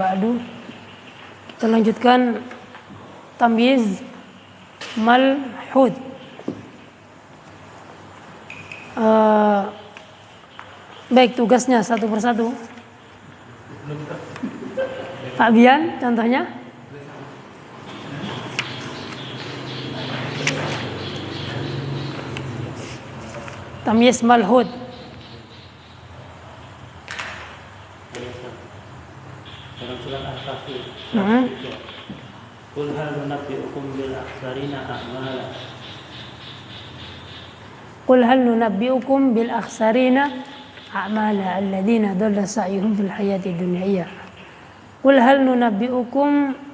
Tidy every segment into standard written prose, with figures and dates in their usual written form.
ba'du. Kita lanjutkan tamyiz malhud. Baik, tugasnya satu persatu. Fabian contohnya. Tamyiz malhud. Dalam surat Al-Kahfi. Qul hal nunabbi'ukum bil akhsarina a'mala. Qul hal nunabbi'ukum bil akhsarina a'mala alladziina dhalla sa'yuhum fil hayati dunya. Qul hal nunabbi'ukum,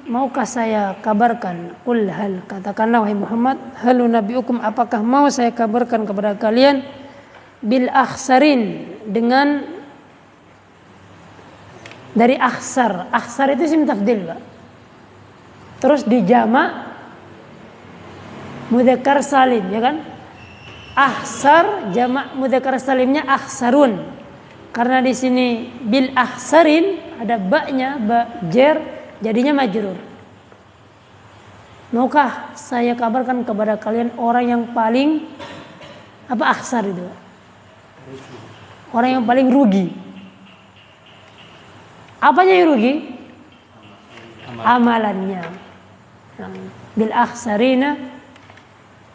maukah saya kabarkan? Qul hal, katakanlah wahai Muhammad, hal nunabbi'ukum, apakah mau saya kabarkan kepada kalian bil akhsarin, dengan dari akhsar. Akhsar itu isim tafdil, Pak. Terus dijamak mudzakkar salim, ya kan? Akhsar jamak mudzakkar salimnya akhsarun. Karena di sini bil akhsarin ada ba-nya, ba jer, jadinya majrur. Maukah saya kabarkan kepada kalian orang yang paling akhsar itu? Orang yang paling rugi. Apanya yang rugi? Amalannya. Bil akhsarina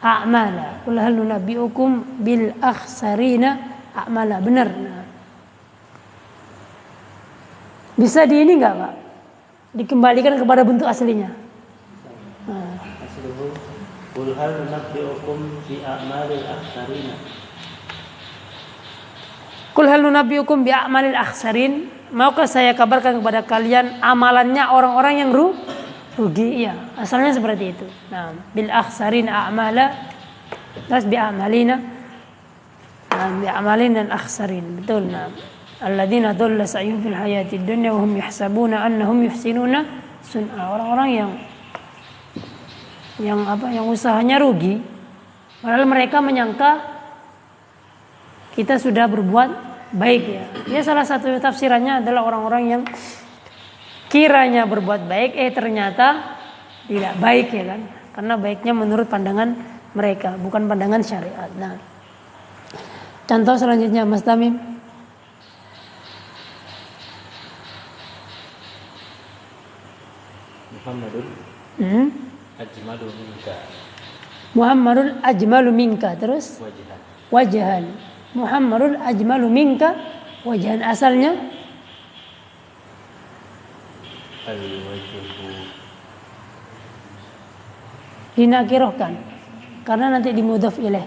a'mala. Qul hal nunabbi'ukum bil akhsarina a'mala. Benar. Bisa di ini enggak, Pak? Dikembalikan kepada bentuk aslinya. Asluhu qul hal nunabbi'ukum bi a'malil akhsarina. Qul hal nunabbi'ukum bi a'malil akhsarin. Maukah saya kabarkan kepada kalian amalannya orang-orang yang rugi? Iya, asalnya seperti itu. Nah, bil akhsarin a'mala, terus bi a'malina, bi a'malin dan akhsarin. Betul. Nah, alladzina dhalla sa'yuhum fil hayatid dunya wa hum yahsabuna annahum yuhsinuna sun'a. Orang-orang yang usahanya rugi, padahal mereka menyangka kita sudah berbuat baik, ya. Ya, salah satu tafsirannya adalah orang-orang yang kiranya berbuat baik, ternyata tidak baik, ya kan? Karena baiknya menurut pandangan mereka, bukan pandangan syariat. Nah, contoh selanjutnya, Mas Tamim. Muhammadun ajmalu minka. Muhammadun ajmalu minka, terus wajhan. Muhammadun ajmalu minka wajhan. Asalnya al-wajhu dinakirahkan karena nanti dimudhaf ilaih.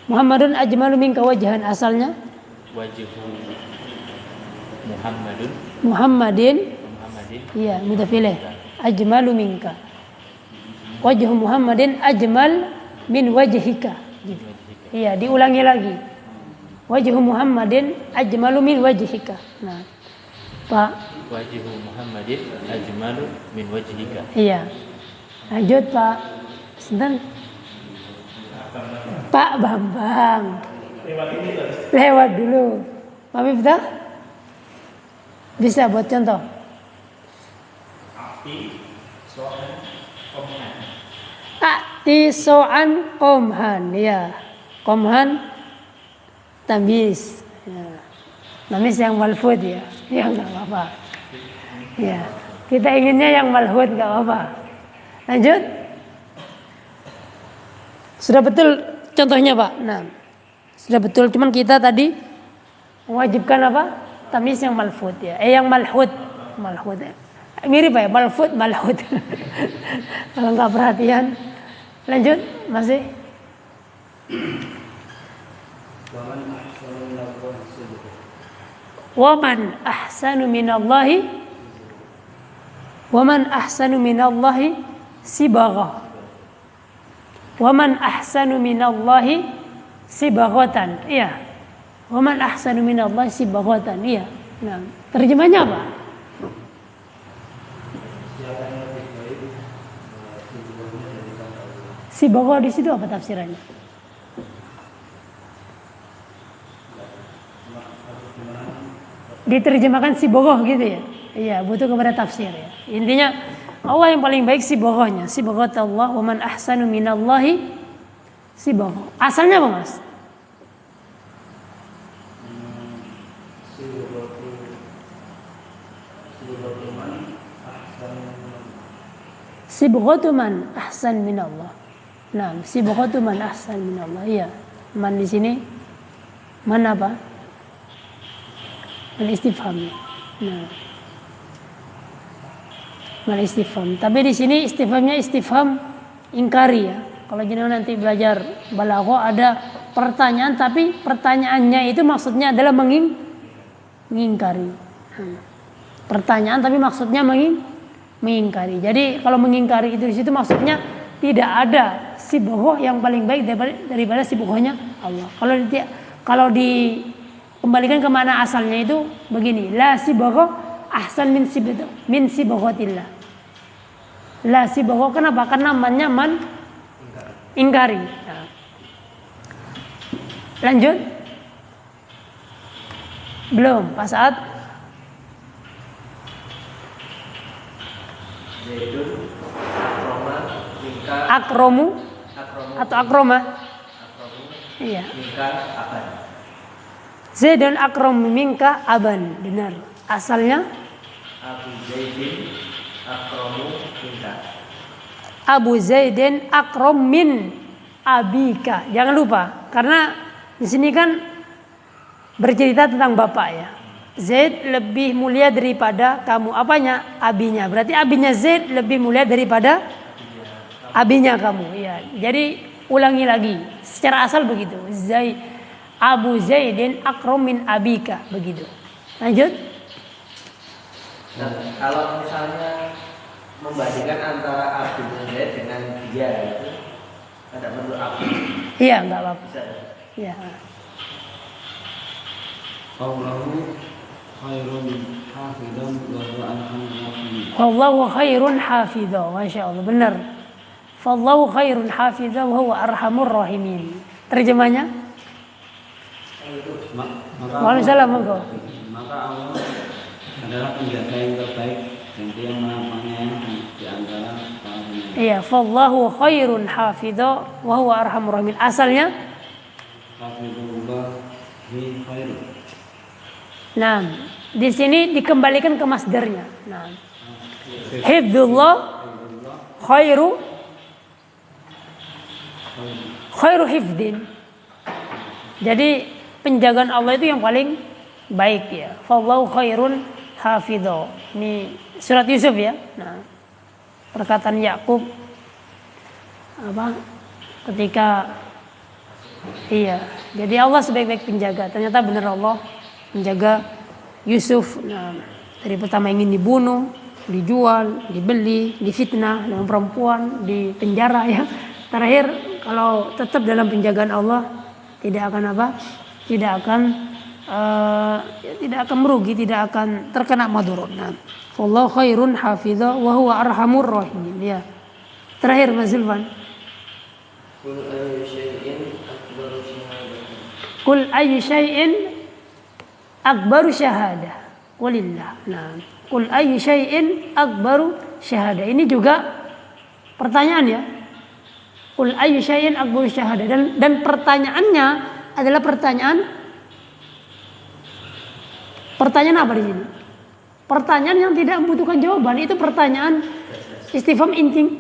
Muhammadun ajmalu minka wajhan, asalnya wajhu Muhammadin iya, mudhaf ilaih. Ajmalu minka wajhu Muhammadin ajmal min wajhika gitu. Iya, diulangi lagi. Wajhu Muhammadin ajmalu min wajhika. Nah, Pak, wajhu Muhammadin ajmalu min wajhika. Iya. Lanjut, Pak. Sinten? Pak Bambang. Lewat dulu. Pak Miftah? Bisa buat contoh. Ati so'an komhan. Ya. Komhan tamyiz. Ya. Tamyiz yang malfud, ya. Ya, enggak apa-apa. Ya. Kita inginnya yang malhud, enggak apa-apa. Lanjut. Sudah betul contohnya, Pak. Nah, sudah betul, cuman kita tadi mewajibkan apa? Tamyiz yang malfud, ya. Yang malhud. Malhud. Ya. Mirip ya, malfud, malhud. Kalau enggak perhatian. Lanjut, masih. Waman ahsanu minallahi sibagha. Waman ahsanu minallahi sibaghatan. Iya. Waman ahsanu minallahi sibaghatan. Iya. Nah, terjemahnya apa? Sibagha di situ apa tafsirannya? Diterjemahkan sibagha gitu, ya. Iya, butuh kepada tafsir ya. Intinya Allah yang paling baik sibghahnya, sibghatullah wa man ahsanu minallahi sibghah. Asalnya apa, Mas? Sibghatu man ahsan minallah. Nah, sibghatu man ahsan minallah. Iya. Man di sini man apa? Man istifham. Nah. Man istifham. Tapi di sini istifhamnya istifham ingkari ya. Kalau jenengan nanti belajar balaghah ada pertanyaan tapi pertanyaannya itu maksudnya adalah mengingkari. Pertanyaan tapi maksudnya mengingkari. Jadi kalau mengingkari itu di situ maksudnya tidak ada sibghah yang paling baik daripada sibghahnya Allah. Kalau dikembalikan ke mana asalnya itu begini, la sibghah ahsan min sibghatillah. La sibghah kenapa? Karena mannya man ingkari. Nah. Lanjut. Belum, Pak Saad. Akromu atau akroma? Iya. Zaidun akromu minka aban. Benar. Asalnya Abu Zaidin akromu minka. Abu Zaidin akrom min abika. Jangan lupa, karena di sini kan bercerita tentang bapak ya. Zaid lebih mulia daripada kamu. Apanya? Abinya. Berarti abinya Zaid lebih mulia daripada abinya kamu. Ya. Jadi ulangi lagi. Secara asal begitu. Abu Zaidin akrom min abika. Begitu. Lanjut. Nah, kalau misalnya membandingkan antara Abu Zaid dengan dia itu ada perlu apa? Iya, enggak apa-apa. Bisa. Iya. Allahu khairun hafidhan wa huwa arhamur rahimin. Wallahu khairun hafidha. Masya Allah, benar. Wallahu khairun hafidha wa huwa arhamur rahimin. Terjemahnya? Waalaikumsalam. Maka Allah adalah penjaga yang terbaik dan dia maha penyayang di antara para penyayang. Iya, wallahu khairun hafidha wa huwa arhamur rahimin. Asalnya? Hafidhullah hi khairun. Nah, di sini dikembalikan ke masdarnya. Nah, hifdzullah khairu hifdin. Jadi penjagaan Allah itu yang paling baik ya. Fallahu khairun hafidho. Ini surat Yusuf ya. Nah, perkataan Yakub ketika iya. Jadi Allah sebaik-baik penjaga. Ternyata benar Allah menjaga Yusuf. Nah, dari pertama ingin dibunuh, dijual, dibeli, difitnah dengan perempuan, di penjara ya. Terakhir kalau tetap dalam penjagaan Allah tidak akan tidak akan merugi, tidak akan terkena madharat. Nah, wallahu khairun hafidha wa huwa arhamur rahimin. Ya. Terakhir Mas Zulfan. Qul ayyu syai'in akbaru syahadah. Qulillah. Nah, qul ayyu syai'in akbaru syahadah. Ini juga pertanyaan ya. Qul ayyu syai'in akbaru syahadah, dan pertanyaannya adalah pertanyaan apa di sini? Pertanyaan yang tidak membutuhkan jawaban. Itu pertanyaan istifham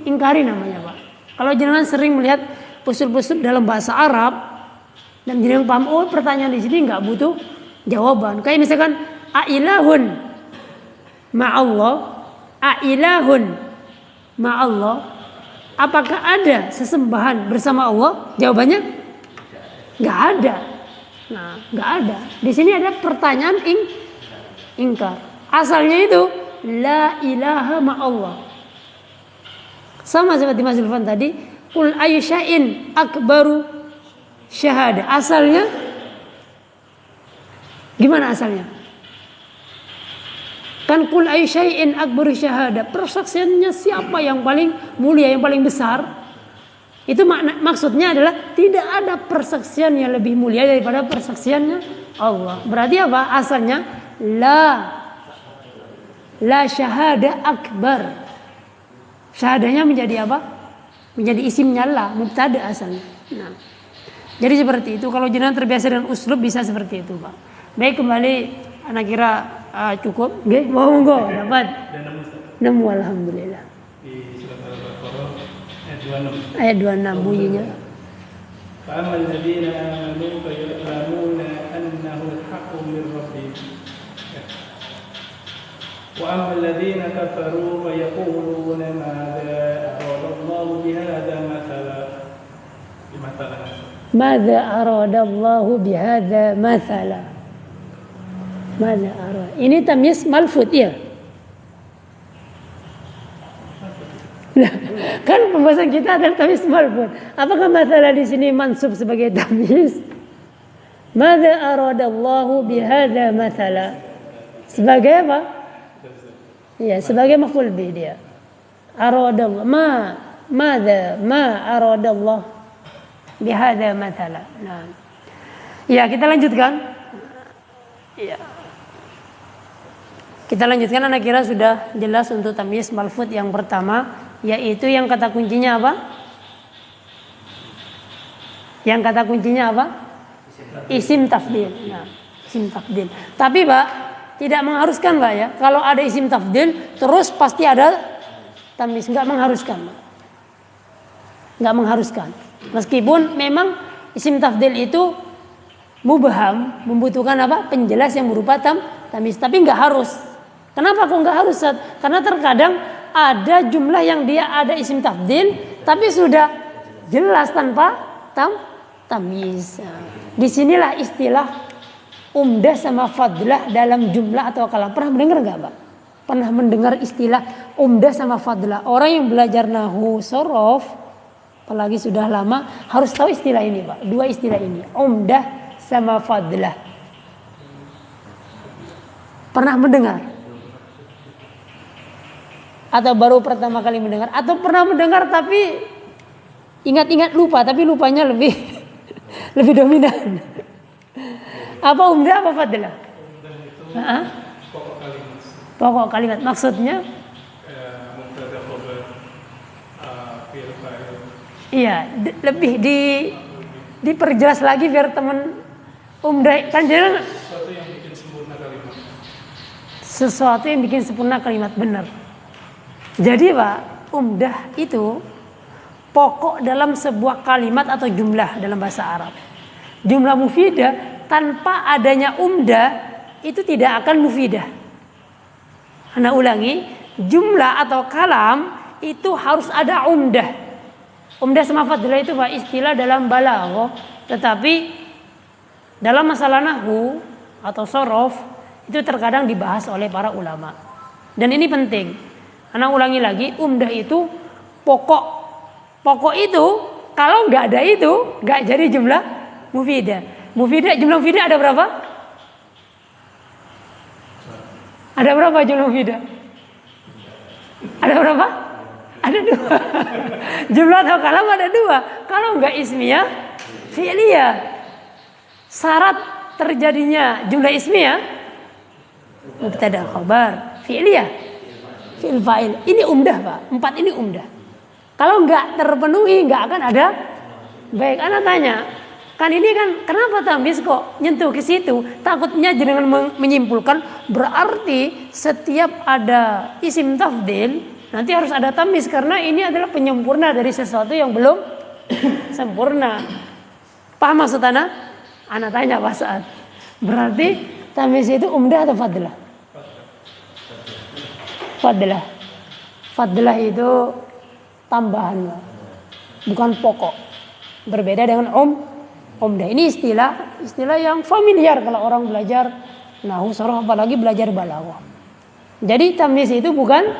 ingkari namanya, Pak. Kalau jenengan sering melihat usul-usul dalam bahasa Arab dan jenengan paham, oh pertanyaan di sini nggak butuh jawaban. Kayak misalkan ailahun ma'allah, ailahun ma'allah. Apakah ada sesembahan bersama Allah? Jawabannya nggak ada. Nah, nggak ada. Di sini ada pertanyaan ingkar. Asalnya itu la ilaha ma'allah. Sama seperti Mas Zulfan tadi, qul ayyu syai'in akbaru syahada. Asalnya gimana asalnya? Kan qul ayyu syai'in akbaru syahada. Persaksiannya siapa yang paling mulia, yang paling besar? Itu maksudnya adalah tidak ada persaksian yang lebih mulia daripada persaksiannya Allah. Berarti apa? Asalnya la La syahadah akbar. Syahadahnya menjadi apa? Menjadi isimnya la, mubtada asalnya. Nah, jadi seperti itu. Kalau jenengan terbiasa dengan uslub bisa seperti itu, Pak. Baik, kembali anak kira cukup. Nggih, monggo dapat. Nemu alhamdulillah. Di surat Al-Baqarah ayat 26. Ayat 26 bunyinya. فأما الذين آمنوا فيعلمون أنه الحق من ربهم وأما الذين كفروا فيقولون ماذا أراد الله بهذا مثلا ماذا أراد الله بهذا مثلا. Mada arad. Ini tamyiz malfud ya. Nah, kan pembahasan kita adalah tamyiz malfud. Apakah masalah di sini mansub sebagai tamyiz? Mada aradallahu bihadza mathala. Sebagai apa? Ya, sebagai maf'ul bih dia. Aradallah ma aradallah bihadza mathala. Nah. Ya, kita lanjutkan. Ya. Kita lanjutkan, anak kira sudah jelas untuk tamyiz malfud yang pertama, yaitu yang kata kuncinya apa? Yang kata kuncinya apa? Isim tafdil. Nah, isim tafdil. Tapi Pak, tidak mengharuskan Pak ya. Kalau ada isim tafdil, terus pasti ada tamyiz. Enggak mengharuskan. Enggak mengharuskan. Meskipun memang isim tafdil itu mubham, membutuhkan apa? Penjelas yang berupa tamyiz. Tapi enggak harus. Kenapa kok enggak harus? Karena terkadang ada jumlah yang dia ada isim tafdil, tapi sudah jelas tanpa tamyiz. Disinilah istilah umdah sama fadlah dalam jumlah atau kalam. Pernah mendengar enggak, Pak? Pernah mendengar istilah umdah sama fadlah? Orang yang belajar nahwu sorof, apalagi sudah lama, harus tahu istilah ini, Pak. Dua istilah ini, umdah sama fadlah. Pernah mendengar? Atau baru pertama kali mendengar? Atau pernah mendengar tapi ingat-ingat lupa, tapi lupanya lebih lebih dominan. Apa umdah apa fadlah? Pokok kalimat. Maksudnya? Iya, lebih diperjelas lagi biar teman umdah kan jadi sesuatu yang bikin sempurna kalimat, benar. Jadi Pak, umdah itu pokok dalam sebuah kalimat atau jumlah dalam bahasa Arab. Jumlah mufidah tanpa adanya umdah itu tidak akan mufidah. Ana ulangi, jumlah atau kalam itu harus ada umdah. Umdah sama fadlah itu Pak istilah dalam balaghah, tetapi dalam masalah nahwu atau sorof itu terkadang dibahas oleh para ulama. Dan ini penting. Ana ulangi lagi, umdah itu pokok. Pokok itu kalau nggak ada itu nggak jadi jumlah mufidah. Jumlah mufidah ada berapa? Ada berapa jumlah mufidah? Ada berapa? Ada 2. Jumlah atau kalam ada 2. Kalau nggak ismiyah, fi'liyah. Syarat terjadinya jumlah ismiyah, mubtada khabar, fi'liyah. Fi'il fa'il. Ini umdah Pak. 4 ini umdah. Kalau nggak terpenuhi nggak akan ada. Baik, ana tanya. Kan ini kan kenapa tamyiz kok nyentuh ke situ? Takutnya jenengan menyimpulkan berarti setiap ada isim tafdil nanti harus ada tamyiz karena ini adalah penyempurna dari sesuatu yang belum sempurna. Paham maksud ana? Ana tanya Pak Sa'ad. Berarti tamyiz itu umdah atau fadlah? Fadlah. Fadlah itu tambahan, bukan pokok. Berbeda dengan umdah. Ini istilah yang familiar kalau orang belajar nahwu sorof, apalagi belajar balaghah. Jadi tamyiz itu bukan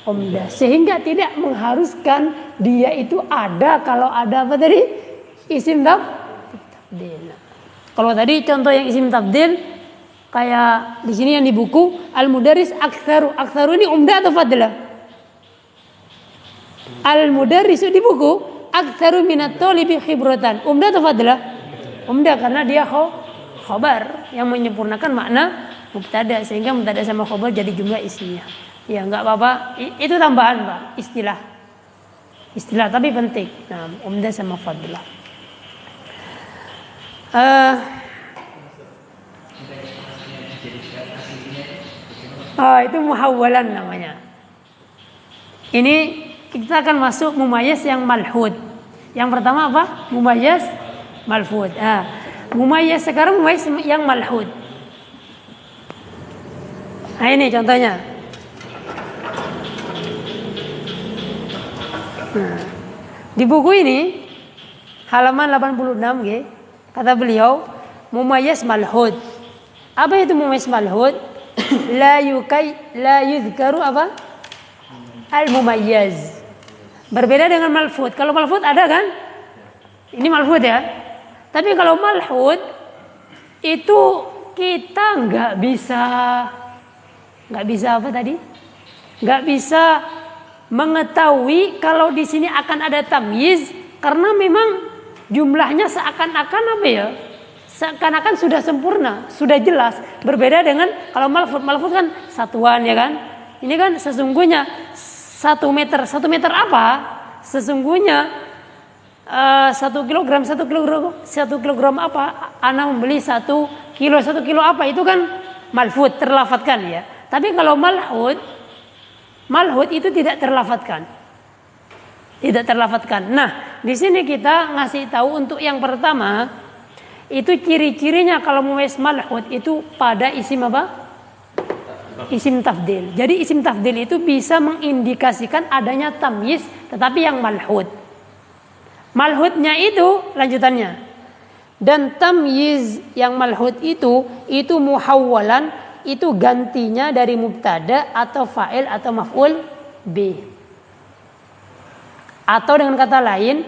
umdah, sehingga tidak mengharuskan dia itu ada kalau ada apa tadi? Isim tafdil. Kalau tadi contoh yang isim tafdil kayak di sini yang di buku al-mudarris aktsaru. Aktsaru ini umdah atau fadlah? Al-mudarris di buku aktsaru minat thalibi khibratan. Umdah atau fadlah? Umdah karena dia khabar yang menyempurnakan makna mubtada, sehingga mubtada sama khabar jadi jumlah isinya. Ya nggak apa-apa, itu tambahan Pak, istilah tapi penting. Nah, umdah sama fadlah. Itu muhawwalan namanya. Ini kita akan masuk mumayyiz yang malhud. Yang pertama apa? Mumayyiz malhud. Mumayyiz sekarang mumayyiz yang malhud. Nah ini contohnya. Nah, di buku ini halaman 86 kata beliau mumayyiz malhud. Apa itu mumayyiz malhud? La yuzkaru apa? Al-mumayyiz. Berbeda dengan malhud. Kalau malhud ada kan? Ini malhud ya. Tapi kalau malhud itu kita nggak bisa apa tadi? Nggak bisa mengetahui kalau di sini akan ada tamyiz karena memang jumlahnya seakan-akan apa ya? Seakan-akan sudah sempurna, sudah jelas. Berbeda dengan kalau malhud kan satuan ya kan? Ini kan sesungguhnya 1 meter apa? Sesungguhnya 1 kilogram apa? Ana membeli 1 kilo apa? Itu kan malhud terlafadzkan ya. Tapi kalau malhud itu tidak terlafadzkan. Tidak terlafadzkan. Nah, di sini kita ngasih tahu untuk yang pertama itu ciri-cirinya kalau mumayyiz malhud itu pada isim apa? Isim tafdil. Jadi isim tafdil itu bisa mengindikasikan adanya tamyiz tetapi yang malhud. Malhudnya itu lanjutannya. Dan tamyiz yang malhud itu muhawwalan, itu gantinya dari mubtada atau fa'il atau maf'ul bih. Atau dengan kata lain,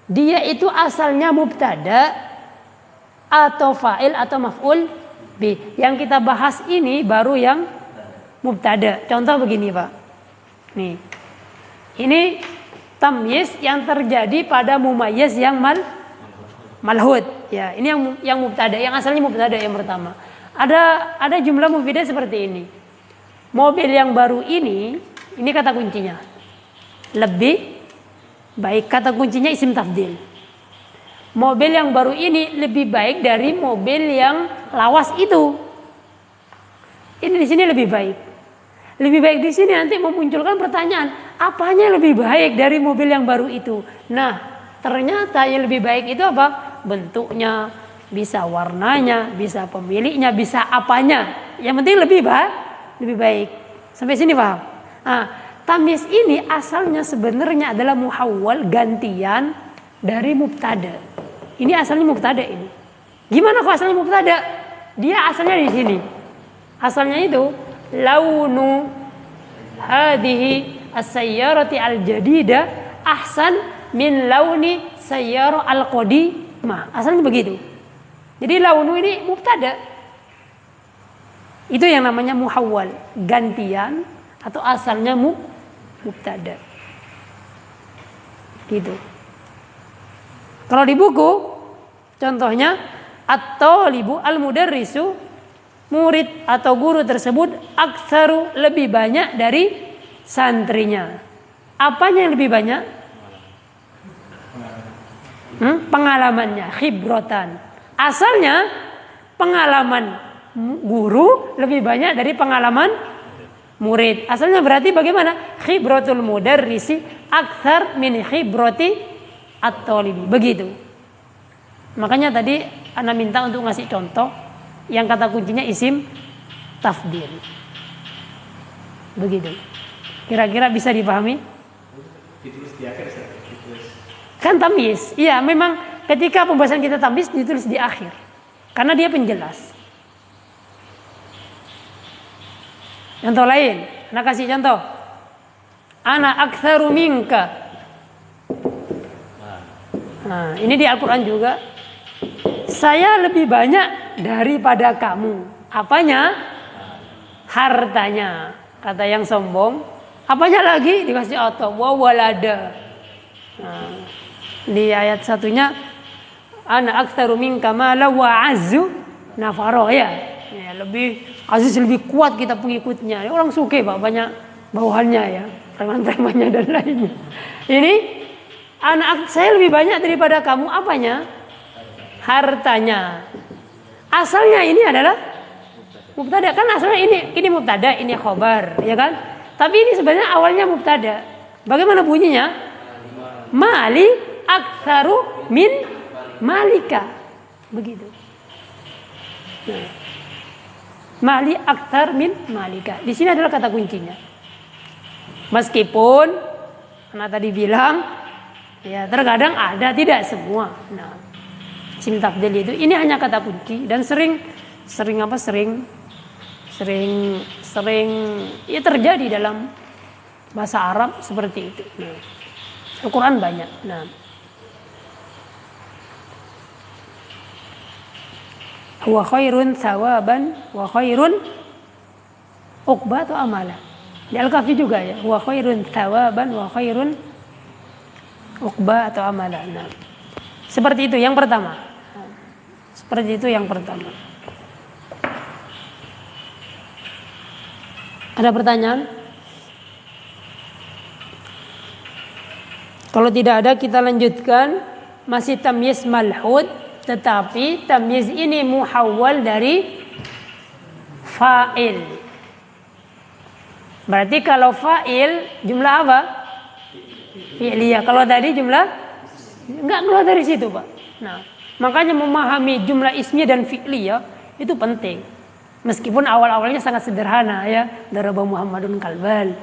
dia itu asalnya mubtada atau fa'il atau maf'ul bih. Yang kita bahas ini baru yang mubtada. Contoh begini Pak. Nih. Ini tamyiz yang terjadi pada mumayyiz yang malhud. Ya, ini yang mubtada, yang asalnya mubtada yang pertama. Ada jumlah mufidah seperti ini. Mobil yang baru ini kata kuncinya. Lebih baik, kata kuncinya isim tafdil. Mobil yang baru ini lebih baik dari mobil yang lawas itu. Ini di sini lebih baik. Lebih baik di sini nanti memunculkan pertanyaan, apanya lebih baik dari mobil yang baru itu? Nah, ternyata yang lebih baik itu apa? Bentuknya, bisa warnanya, bisa pemiliknya, bisa apanya. Yang penting lebih baik. Sampai sini paham? Nah, tamyiz ini asalnya sebenarnya adalah muhawwal, gantian dari mubtada. Ini asalnya mubtada ini. Gimana kok asalnya mubtada? Dia asalnya di sini. Asalnya itu launu hadhihi as-sayyarati al-jadida ahsan min launi sayyara al-qadimah. Asalnya begitu. Jadi launu ini mubtada. Itu yang namanya muhawwal, gantian atau asalnya mubtada. Gitu. Kalau di buku contohnya at-talibu al-mudarrisu, murid atau guru tersebut aktsaru lebih banyak dari santrinya. Apanya yang lebih banyak? Pengalamannya, khibrotan. Asalnya pengalaman guru lebih banyak dari pengalaman murid. Asalnya berarti bagaimana? Khibrotul mudarrisi aktsar min khibroti at-talibi. Begitu. Makanya tadi Anda minta untuk ngasih contoh yang kata kuncinya isim tafdil. Begitu. Kira-kira bisa dipahami? Ditulis di akhir, Kan tamyiz. Iya, memang ketika pembahasan kita tamyiz ditulis di akhir. Karena dia penjelas. Contoh lain, Anda kasih contoh. Ana aktsaru minka. Nah, ini di Al-Qur'an juga. Saya lebih banyak daripada kamu. Apanya? Hartanya. Kata yang sombong. Apanya lagi? Dikasih auto. Wa walada. Nah, di ayat satunya ana aktsaru minka mala wa azzu nafaro ya. Lebih Aziz lebih kuat kita pengikutnya. Orang suke Pak, banyak bawahannya ya, preman-premannya dan lainnya. Ini anak saya lebih banyak daripada kamu, apanya? Hartanya. Asalnya ini adalah mubtada, kan asalnya ini mubtada, ini khobar, ya kan? Tapi ini sebenarnya awalnya mubtada. Bagaimana bunyinya? Mali aktsaru min malika. Begitu. Nah. Mali aktsar min malika. Di sini adalah kata kuncinya. Meskipun anak tadi bilang ya terkadang ada, tidak semua. Nah, isim tabdil itu ini hanya kata kunci dan sering ya terjadi dalam bahasa Arab seperti itu. Nah, Al-Quran banyak. Nah, huwa khairun thawaban wa khairun uqba atau amala. Di Al-Kahfi juga ya, huwa khairun thawaban wa khairun uqba atau amala. Nah, seperti itu yang pertama. Seperti itu yang pertama. Ada pertanyaan? Kalau tidak ada kita lanjutkan. Masih tamyiz malhud, tetapi tamyiz ini muhawwal dari fa'il. Berarti kalau fa'il jumlah apa? Fi'liyah. Kalau tadi jumlah enggak keluar dari situ, Pak. Nah, makanya memahami jumlah ismiyah dan fi'liyah itu penting. Meskipun awal-awalnya sangat sederhana ya, daraba Muhammadun kalban.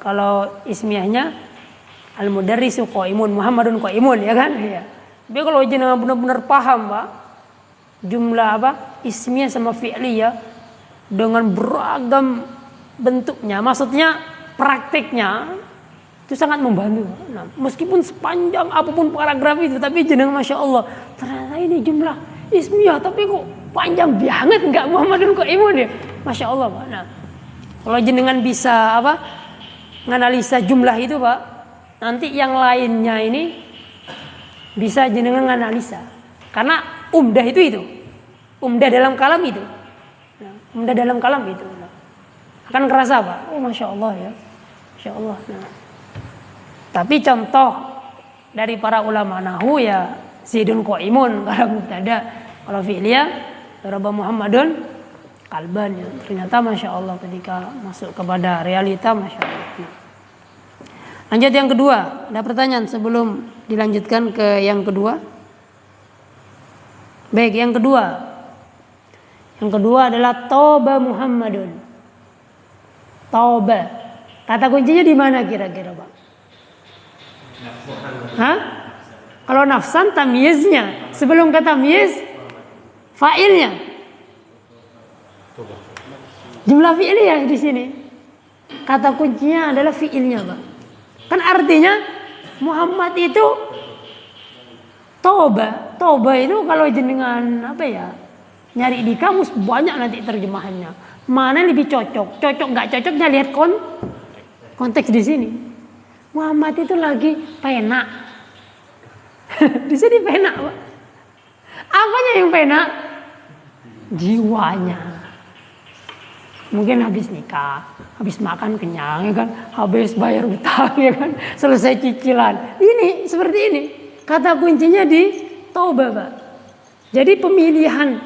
Kalau ismiyahnya al-mudarrisu qaimun, Muhammadun qaimun ya kan? Ya. Tapi kalau jenengan benar-benar paham, Pak, jumlah apa? Ismiyah sama fi'liyah dengan beragam bentuknya, maksudnya praktiknya itu sangat membantu. Nah, meskipun sepanjang apapun paragraf itu, tapi jenengan masya Allah, ternyata ini jumlah ismiyah tapi kok panjang banget, enggak Muhammadun qaimun ya, masya Allah, Pak. Nah, kalau jenengan bisa apa nganalisa jumlah itu, Pak, nanti yang lainnya ini bisa jenengan nganalisa, karena umdah itu umdah dalam kalam itu, nah, umdah dalam kalam itu, nah, akan kerasa, Pak. Oh, masya Allah ya, masya Allah. Nah, tapi contoh dari para ulama nahwu ya Zaidun qaimun kalau mubtada, kalau fi'liyah daraba Muhammadun kalban ya. Ternyata masya Allah ketika masuk kepada realita masya Allah. Nah, lanjut yang kedua. Ada pertanyaan sebelum dilanjutkan ke yang kedua? Baik, yang kedua. Yang kedua adalah toba Muhammadun. Toba. Kata kuncinya di mana kira-kira, Pak? Hah? Kalau nafsan tamyiznya. Sebelum kata tamyiz fa'ilnya. Jumlah fi'liyah di sini. Kata kuncinya adalah fi'ilnya, Pak. Kan artinya Muhammad itu toba. Toba itu kalau jenengan apa ya? Nyari di kamus banyak nanti terjemahannya. Mana lebih cocok? Cocok enggak cocoknya lihat konteks di sini. Muhammad itu lagi penak. Di sini penak, Pak. Apanya yang penak? Jiwanya. Mungkin habis nikah, habis makan kenyang ya kan, habis bayar utang ya kan, selesai cicilan. Ini seperti ini. Kata kuncinya di toba, Pak. Jadi pemilihan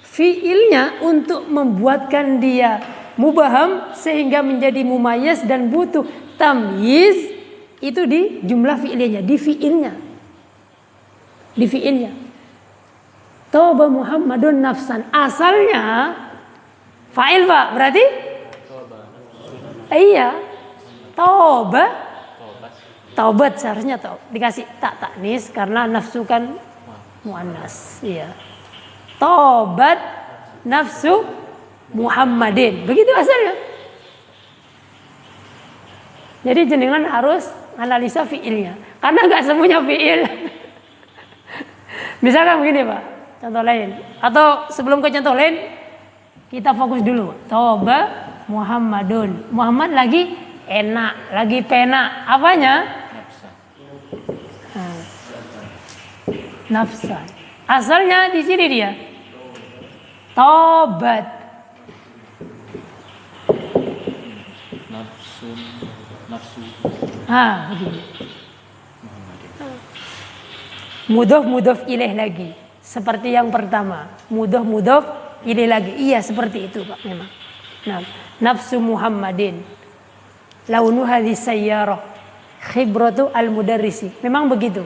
fiilnya untuk membuatkan dia mubaham sehingga menjadi mumayyiz dan butuh tamyiz itu di jumlah fiilnya, di fiilnya. Di fiilnya. Toba Muhammadun nafsan. Asalnya fa'il, Pak. Berarti? Iya. Toba. Taubat seharusnya dikasih tak taknis karena nafsu kan muannas. Iya. Tobat nafsu Muhammadin. Begitu asalnya. Jadi jenengan harus analisa fiilnya. Karena enggak semuanya fiil. Misalkan begini, Pak. Contoh lain. Atau sebelum ke contoh lain, kita fokus dulu. Toba Muhammadun. Muhammad lagi enak, lagi penak. Apanya? Nafsan. Asalnya di sini dia. Tobat. nafsu Begini. Mudhof ilaih lagi. Seperti yang pertama. Mudhof ilaih lagi. Iya seperti itu Pak memang. Nah, nafsu Muhammadin. Launuha lisayyarah. Khibratu al-mudarrisi. Memang begitu.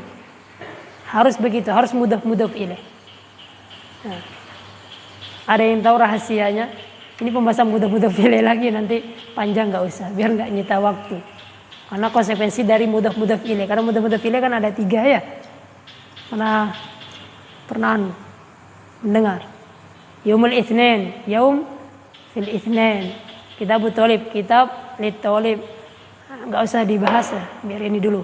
Harus begitu. Harus mudhof ilaih. Nah, ada yang tahu rahasianya? Ini pembahasan mudhof ilaih lagi nanti panjang nggak usah. Biar nggak nyita waktu. Karena konsekuensi dari mudhof ilaih. Karena mudhof ilaih kan ada 3 ya. Pernah mendengar Yaumul Itsnin, Yaum fil Itsnin, Kitab Thalib, Kitab Lit Thalib. Enggak usah dibahas ya, biar ini dulu.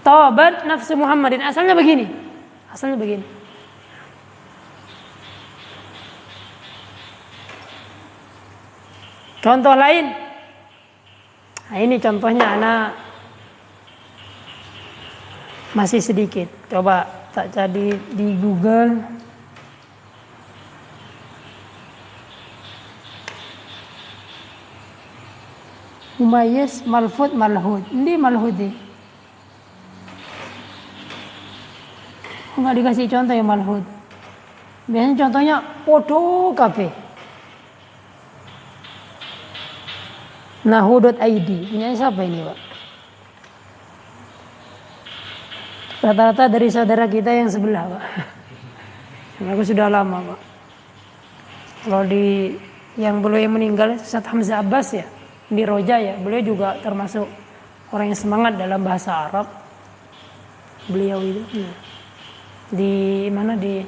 Tabat nafsu Muhammadin asalnya begini. Contoh lain. Nah, ini contohnya anak masih sedikit. Coba tak jadi di Google. Mumayyiz malfud malhud. Ini malhudi. Enggak dikasih contoh yang malhud. Biasanya contohnya podo kafe. Nahu.id. Punya siapa ini, Pak? Rata-rata dari saudara kita yang sebelah, Pak. Aku sudah lama, Pak. Kalau di yang beliau yang meninggal, Ustaz Hamzah Abbas ya, di Roja ya, beliau juga termasuk orang yang semangat dalam bahasa Arab. Beliau itu di mana di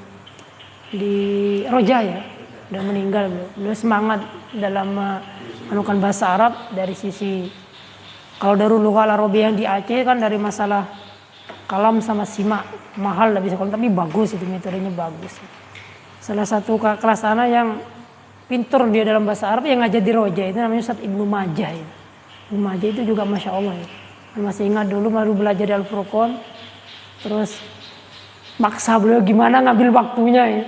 Roja ya, udah meninggal beliau. Beliau semangat dalam menemukan bahasa Arab dari sisi kalau Darul Lughah Al-Arabiyah yang di Aceh kan dari masalah kalam sama simak mahal lebih sekolah, tapi bagus itu metodenya bagus. Salah satu kelas anak yang pintur dia dalam bahasa Arab yang ngajar di Roja itu namanya Ustaz Ibnu Majah. Ibnu Majah itu juga masya Allah ya. Masih ingat dulu baru belajar di Al-Furqan, terus maksa beliau gimana ngambil waktunya ya.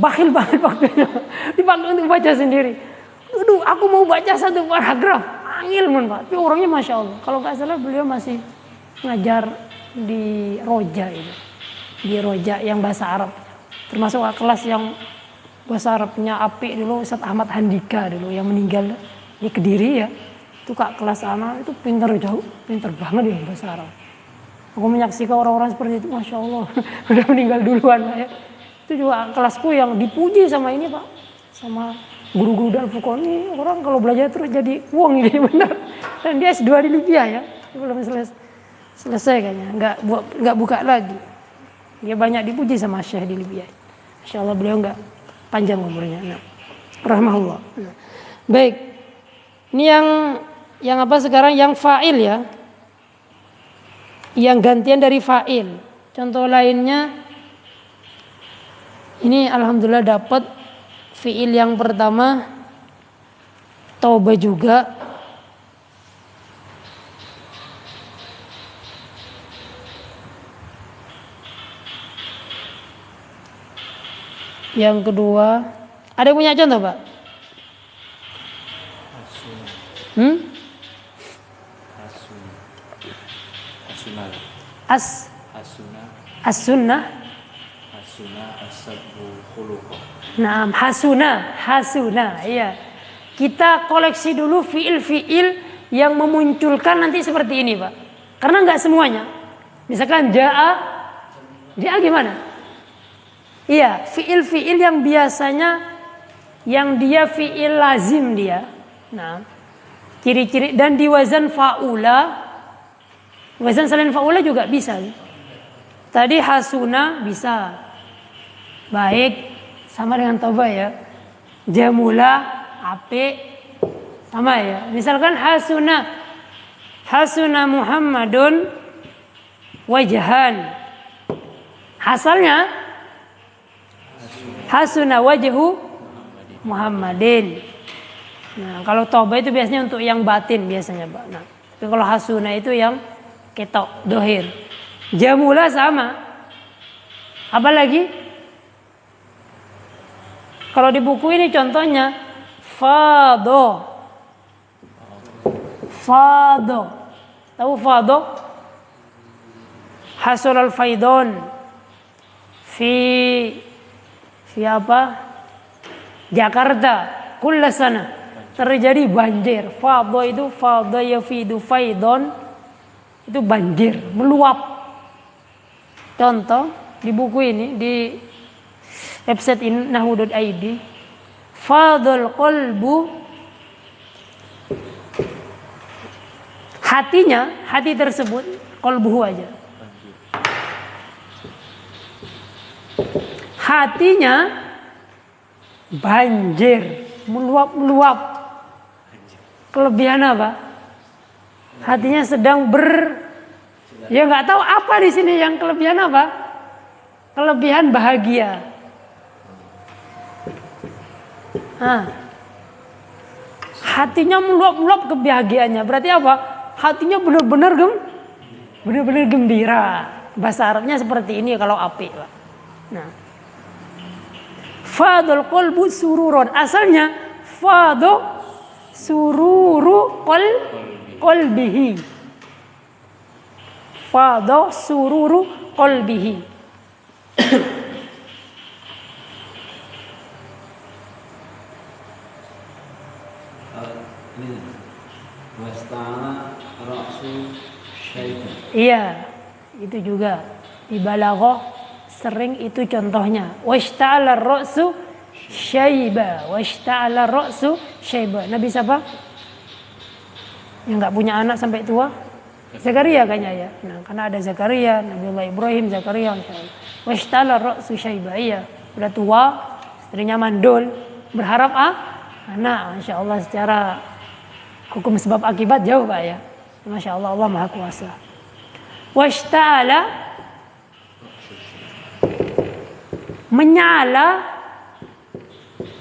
Bakhil banget waktunya, dipakai untuk baca sendiri. Aduh, aku mau baca satu paragraf, angil mun Pak. Tapi orangnya masya Allah. Kalau nggak salah beliau masih ngajar di Roja itu, di Roja yang bahasa Arab, termasuk kelas yang bahasa Arabnya apik dulu Ustaz Ahmad Handika dulu yang meninggal di Kediri ya. Itu kak kelas anak itu pintar banget ya bahasa Arab. Aku menyaksikan orang-orang seperti itu, masya Allah, udah meninggal duluan Pak ya. Itu juga kelasku yang dipuji sama ini Pak, sama guru-guru Darul Furqan ini orang kalau belajar terus jadi uang ini benar. Dan dia S2 di Libya ya, belum selesai kayaknya, nggak buka lagi. Dia banyak dipuji sama Syekh di Libya. Insya Allah beliau nggak panjang umurnya. Nah, rahmahullah. Nah, baik, ini yang apa sekarang yang fa'il ya, yang gantian dari fa'il. Contoh lainnya, ini alhamdulillah dapat fi'il yang pertama taubah juga. Yang kedua, ada yang punya contoh Pak? As-sunnah. Nah, hasuna, iya. Kita koleksi dulu fiil-fiil yang memunculkan nanti seperti ini Pak. Karena nggak semuanya. Misalkan ja'a gimana? Iya, fiil-fiil yang biasanya yang dia fiil lazim dia. Nah, ciri-ciri dan di wazan fa'ula, wazan selain fa'ula juga bisa. Tadi hasuna bisa, baik sama dengan toba ya. Jamula apik sama ya. Misalkan hasuna Muhammadun wajhan. Asalnya hasuna wajhu Muhammadin. Nah, kalau toba itu biasanya untuk yang batin biasanya, Pak. Nah, tapi kalau hasuna itu yang ketok dohir. Jamula sama. Apa lagi? Kalau di buku ini contohnya fado. Fado. Tahu fado? Hasul al-faidon. Fi apa? Jakarta. Kulla sana. Terjadi banjir. Fado itu fado yafidu faidon. Itu banjir, meluap. Contoh di buku ini, di website ini nahwu.id. Fadul qalbu, hatinya, hati tersebut, qalbuhu aja. Hatinya banjir, meluap-meluap. Kelebihan apa? Hatinya sedang ya nggak tahu apa di sini yang kelebihan apa? Kelebihan bahagia. Hatinya meluap-meluap kebahagiaannya. Berarti apa? Hatinya benar-benar gembira. Bahasa Arabnya seperti ini kalau api, Pak. Nah, fadul qalbu sururon. Asalnya fadu sururu qalbihi. Fadu sururu qalbihi. Wasta'ala ra'su syaitan. Iya, itu juga di balaghah sering itu contohnya. Washta'ala ra'su syaiba, washta'ala ra'su syaiba. Nabi siapa? Yang enggak punya anak sampai tua? Zakaria kayaknya ya. Nah, karena ada Zakaria, Nabiullah Ibrahim, Zakaria. Washta'ala ra'su syaiba. Iya, udah tua, istrinya mandul, berharap anak. Masya Allah, secara hukum sebab akibat jauh, Pak ya. Masya Allah, Allah Maha Kuasa. Washta'ala, menyala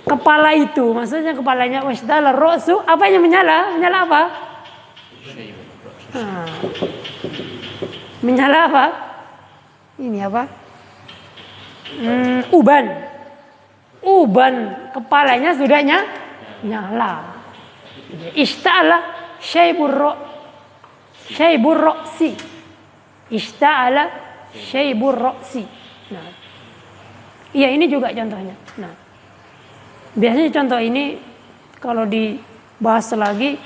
kepala itu. Maksudnya kepalanya washta'ala ra'su, apa yang menyala? Menyala apa? Menyala apa? Ini apa? Uban kepalanya sudah nyala. Ishta'ala syaibur ra'si. Ishta'ala syaibur ra'si. Nah, iya ini juga contohnya. Nah, biasanya contoh ini kalau dibahas lagi,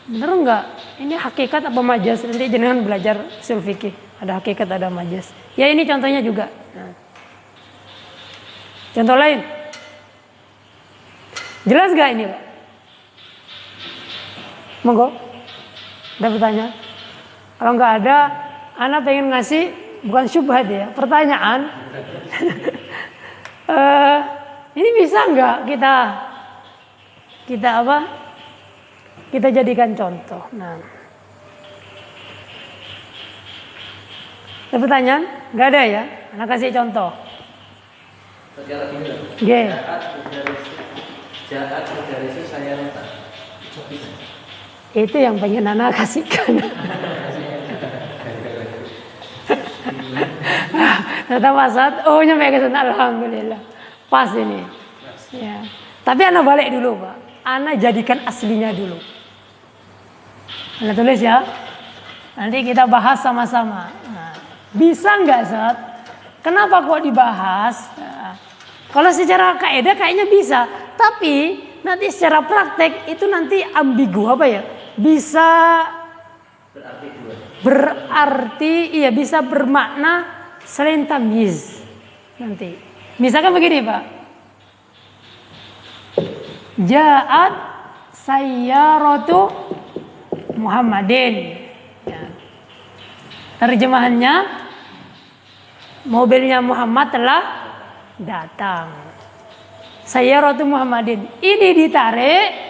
bener enggak? Ini hakikat apa majaz? Nanti jenengan belajar ushul fikih. Ada hakikat, ada majaz. Ya ini contohnya juga. Nah. Contoh lain. Jelas gak ini, Pak? Monggo. Ada pertanyaan? Kalau nggak ada, Ana pengen ngasih bukan syubhat ya, pertanyaan. Ini bisa nggak kita apa? Kita jadikan contoh. Nah, ada pertanyaan? Nggak ada ya? Ana kasih contoh. Oke. Jahat dari saya letak. Itu yang pengen Ana kasihkan. Kata Mas Saad, oh nyampe ke sana, alhamdulillah. Pas ini. Ya. Tapi Ana balik dulu, Pak. Ana jadikan aslinya dulu. Ana tulis ya. Nanti kita bahas sama-sama. Nah, bisa nggak, Saad? Kenapa kok dibahas? Nah, kalau secara kaidah kayaknya bisa, tapi nanti secara praktek itu nanti ambigu apa ya? Bisa berarti iya bisa bermakna selain tamyiz nanti. Misalkan begini, Pak. Ja'at sayyaratu Muhammadin. Ya. Terjemahannya mobilnya Muhammad telah datang. Sayyaratu Muhammadin. Ini ditarik.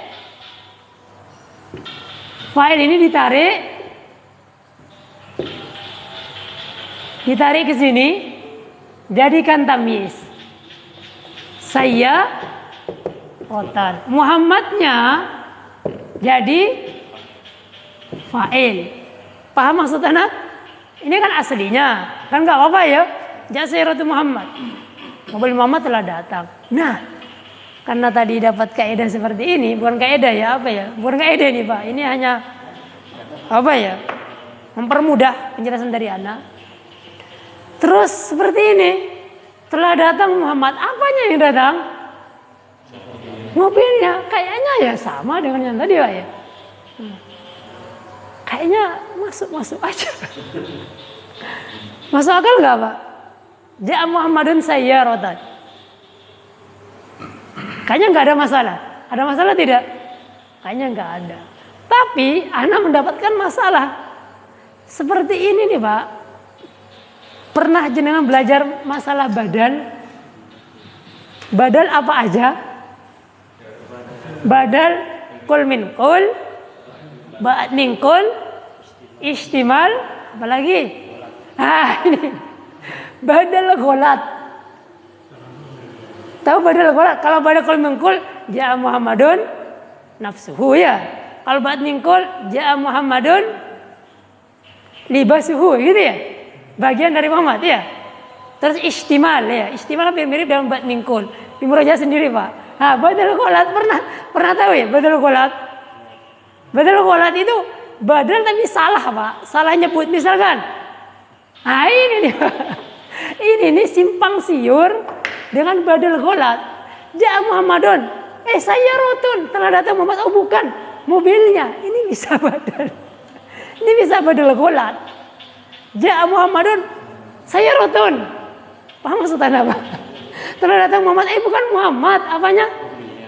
File ini ditarik ke sini, jadikan tamyiz. Saya rotan. Muhammadnya jadi fa'il. Paham maksud anak? Ini kan aslinya, kan nggak apa-apa ya. Jasiratu Muhammad. Mobil Muhammad telah datang. Nah, karena tadi dapat kaidah seperti ini, bukan kaidah ya apa ya? Bukan kaidah nih, Pak. Ini hanya apa ya, mempermudah penjelasan dari ana. Terus seperti ini, telah datang Muhammad, apanya yang datang? Mobilnya, kayaknya ya sama dengan yang tadi Pak ya. Kayaknya masuk aja. Masuk akal nggak Pak? Ja'a Muhammadun sayyaratan. Kayaknya nggak ada masalah. Ada masalah tidak? Kayaknya nggak ada. Tapi ana mendapatkan masalah. Seperti ini nih Pak. Pernah jenengan belajar masalah badal? Badal apa aja? Badal kul min kul, ba'd min kul, istimal, apalagi? Ini badal gholat. Tahu badal gholat? Kalau badal kul min kul, ja'a Muhammadun nafsuhu ya. Kalau ba'd min kul, ja'a Muhammadun libasuhu, gitu ya. Bagian dari Muhammad ya. Terus istimal ya. Istimal hampir mirip dengan ba'd min kul. Di Murojaah sendiri Pak. Badal gholat pernah tahu ya badal gholat? Badal gholat itu badal tapi salah Pak. Salah nyebut misalkan. Ini nih Pak. Ini nih simpang siur dengan badal gholat. Ja'a Muhammadun. Saya rotun. Telah datang Muhammad. Oh bukan. Mobilnya. Ini bisa badal. Ini bisa badal gholat. Ja'a Muhammadun. Saya rotun. Paham maksudnya apa? Telah datang Muhammad. Bukan Muhammad. Apanya?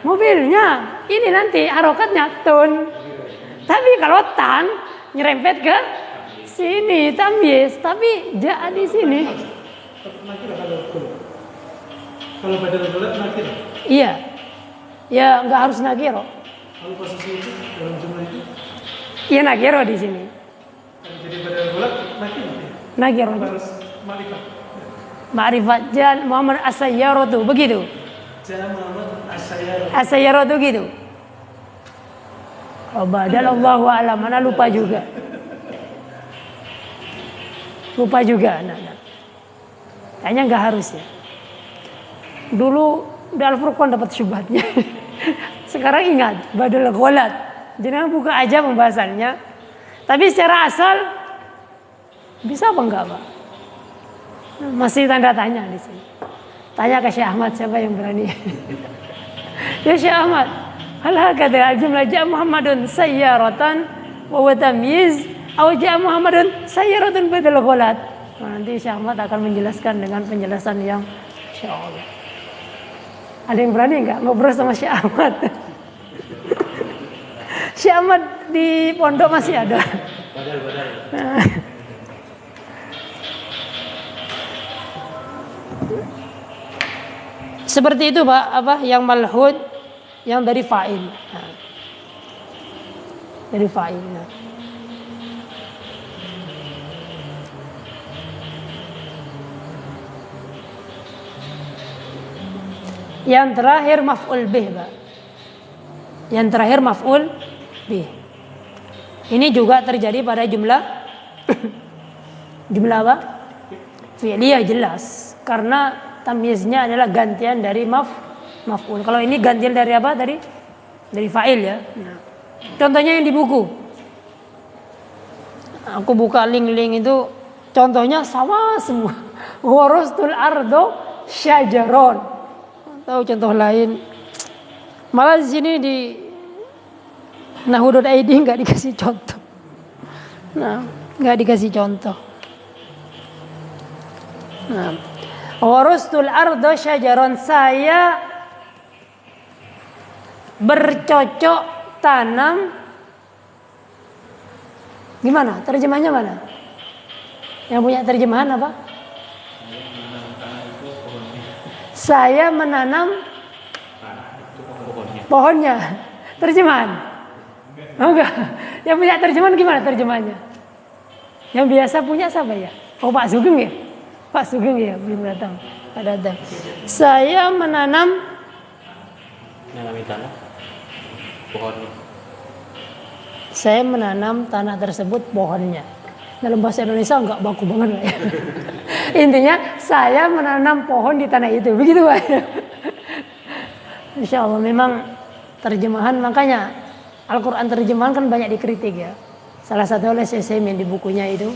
Mobilnya. Ini nanti harokatnya tun. Tapi kalau tan nyerempet ke sini tamyiz. Tapi ja'a di sini. Kalau badal gholat nakiro. Iya. Ya nggak harus nakiro. Kalau posisi itu dalam jumlah itu. Iya nakiro di sini. Jadi badal gholat nakiro. Nakiro. Harus ma'rifat. Ma'rifat Ja'a Muhammad as-sayyaratu, begitu. Ja'a Muhammad as-sayyaratu. As-sayyaratu gitu. Oh, badal Allahu a'lam, mana lupa juga. Lupa juga anak-anak. Kayaknya nggak harus ya. Dulu di Al-Furqan dapat syubhatnya. Sekarang ingat, badal gholat. Jangan buka aja pembahasannya. Tapi secara asal bisa apa enggak, Pak? Masih tanda tanya di sini. Tanya ke Syekh Ahmad siapa yang berani. Ya Syekh Ahmad, hal hakadha al-jumlah ja'a Muhammadun sayyaratan wa huwa tamyiz atau ja'a Muhammadun sayyaratan badal gholat. Nanti Syekh Ahmad akan menjelaskan dengan penjelasan yang insyaallah. Ada yang berani enggak ngobrol sama Syekh Ahmad? Syekh Ahmad di pondok masih ada. Badal. Seperti itu Pak, yang malhud yang dari fa'il. Dari fa'il. Yang terakhir maf'ul bih, Pak. Yang terakhir maf'ul bih. Ini juga terjadi pada jumlah jumlah apa? Fi'liyah jelas. Karena tamyiznya adalah gantian dari maf'ul. Kalau ini gantian dari apa tadi? Dari fa'il ya. Nah, contohnya yang di buku. Aku buka link-link itu contohnya sama semua. Warastul ardo syajaron. Tahu contoh lain. Malah di sini di Nahwu.id nggak dikasih contoh. Nah, nggak dikasih contoh. Nah, warastul ardo syajaron, saya bercocok tanam. Gimana? Terjemahnya mana? Yang punya terjemahan apa? Saya menanam pohonnya. Terjemahan? Oh, enggak. Yang punya terjemahan gimana terjemahannya? Yang biasa punya siapa ya? Oh, Pak Sugeng ya? Pak Sugeng ya, belum datang. Pak datang. Saya menanami tanah pohonnya. Saya menanam tanah tersebut pohonnya. Dalam bahasa Indonesia enggak baku banget lah ya. Intinya saya menanam pohon di tanah itu. Begitu Pak. Insya Allah memang terjemahan, makanya Al-Quran terjemahan kan banyak dikritik ya. salah satu oleh Syekh di bukunya itu,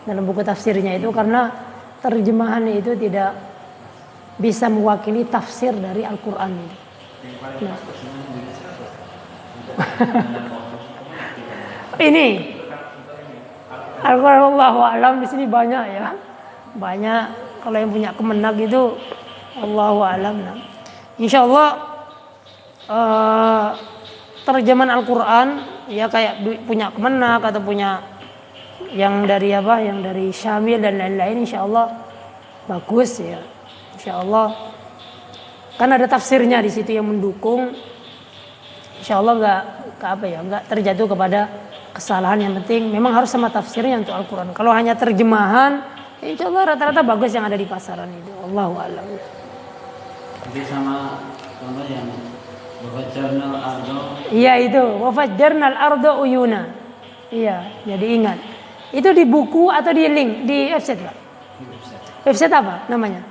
dalam buku tafsirnya itu, karena terjemahan itu tidak bisa mewakili tafsir dari Al-Quran itu. Nah. Ini Al-Quran Allahu a'lam di sini banyak ya, banyak. Kalau yang punya kemenak itu Allahu a'lam. Nah. Insya Allah terjemahan Al-Quran ya kayak punya kemenak atau punya yang dari apa, yang dari Syamil dan lain-lain, insya Allah bagus ya, insya Allah. Kan ada tafsirnya di situ yang mendukung, insya Allah nggak terjatuh kepada kesalahan. Yang penting memang harus sama tafsirnya untuk Al-Quran. Kalau hanya terjemahan, insya Allah rata-rata bagus yang ada di pasaran itu. Allahu a'lam. Jadi sama contoh yang wafajjarnal ardo. Iya itu, wafajjarnal ardo uyuna. Iya, jadi ingat. Itu di buku atau di link di website Pak? Website apa namanya?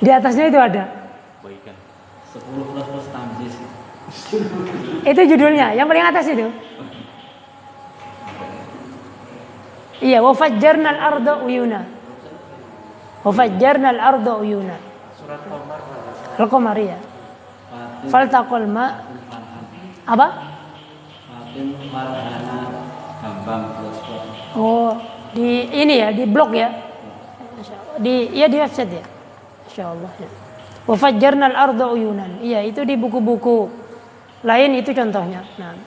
Di atasnya itu ada. 10 plus tamjiz. Itu judulnya, yang paling atas itu. Iya, wafajjarnal ardo uyuna. Wafajjarnal ardo uyuna. Surat Qamar. Al-Qamar ya. Faltaqal ma apa? Fatin Farhana Bambang Blogspot. Oh, di ini ya, di blog ya. Di website ya. Insyaallah ya. Wafajjarnal arda uyunan. Iya, itu di buku-buku lain itu contohnya. Nah,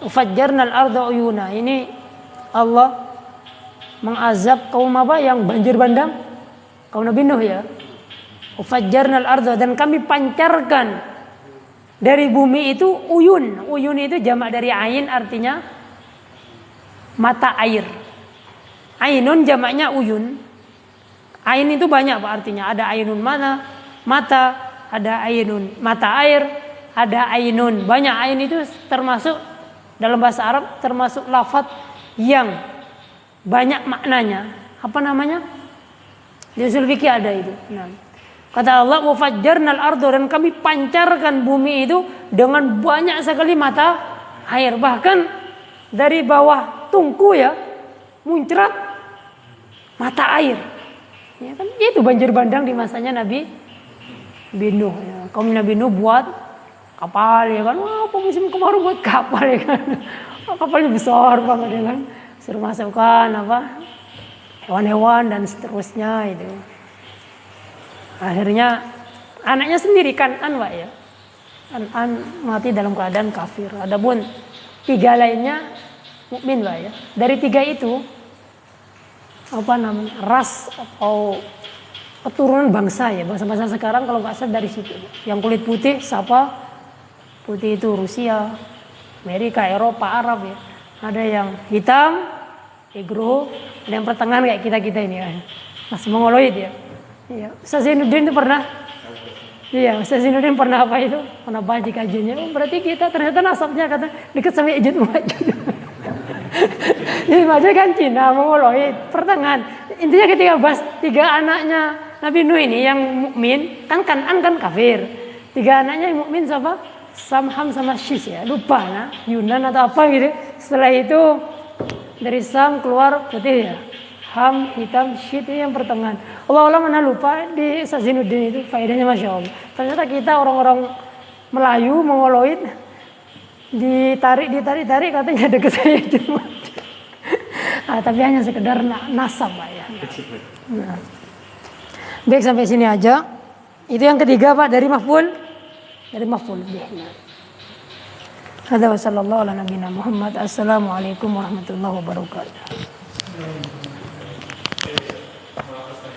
wafajjarnal arda uyuna. Ini Allah mengazab kaum apa yang banjir bandang? Kaum Nabi Nuh ya. Wafajjarnal arda, dan kami pancarkan dari bumi itu uyun. Uyun itu jamak dari ain, artinya mata air. Ainun jamaknya uyun. Ain itu banyak Pak artinya. Ada ainun mata, ada ainun mata air, ada ainun. Banyak ain itu termasuk dalam bahasa Arab termasuk lafaz yang banyak maknanya. Apa namanya? Di usul fikih ada itu. Nah, kata Allah, wafajjarnal ardo, dan kami pancarkan bumi itu dengan banyak sekali mata air. Bahkan dari bawah tungku ya muncrat mata air. Ya kan, itu banjir bandang di masanya Nabi Nuh. Ya. Kaum Nabi Nuh buat kapal ya kan. Wah, apa musim kemarau buat kapal ya kan. Kapalnya besar banget ya kan. Suruh masukkan apa? Hewan-hewan dan seterusnya itu. Akhirnya anaknya sendiri Kan'an Pak ya. Kan'an mati dalam keadaan kafir. Adapun 3 lainnya mukmin Pak ya. Dari 3 itu apa namanya? Ras atau keturunan bangsa ya. Bangsa-bangsa sekarang kalau nggak salah dari situ. Yang kulit putih siapa? Putih itu Rusia, Amerika, Eropa, Arab ya. Ada yang hitam, Negro, ada yang pertengahan kayak kita-kita ini ya. Masih Mongoloid ya. Iya, Ustaz Zainuddin itu pernah. Iya, Ustaz Zainuddin pernah apa itu? Pernah baca kajiannya. Oh, berarti kita ternyata nasabnya kata dekat sama Ya'juj Ma'juj. Jadi maksudnya kan Cina, Mongoloid, pertengahan. Intinya ketika bahas 3 anaknya Nabi Nuh ini yang mukmin, kan Kan'an kan kafir. 3 anaknya yang mukmin siapa? Sam, Ham sama Shish ya. Lupa nah, Yunan atau apa gitu. Setelah itu dari Sam keluar putih ya. Ham, hitam, Shid itu yang pertengahan. Allah mana lupa di Sazinuddin itu faedahnya Masya Allah. Ternyata kita orang-orang Melayu, Mongoloid ditarik katanya dekat saya cuma. Tapi hanya sekedar nasab Pak ya. Nah. Baik, sampai sini aja. Itu yang ketiga Pak dari maf'ul. Dari maf'ul bih. Hadza wa sallallahu ala nabiyina Muhammad. Assalamualaikum warahmatullahi wabarakatuh.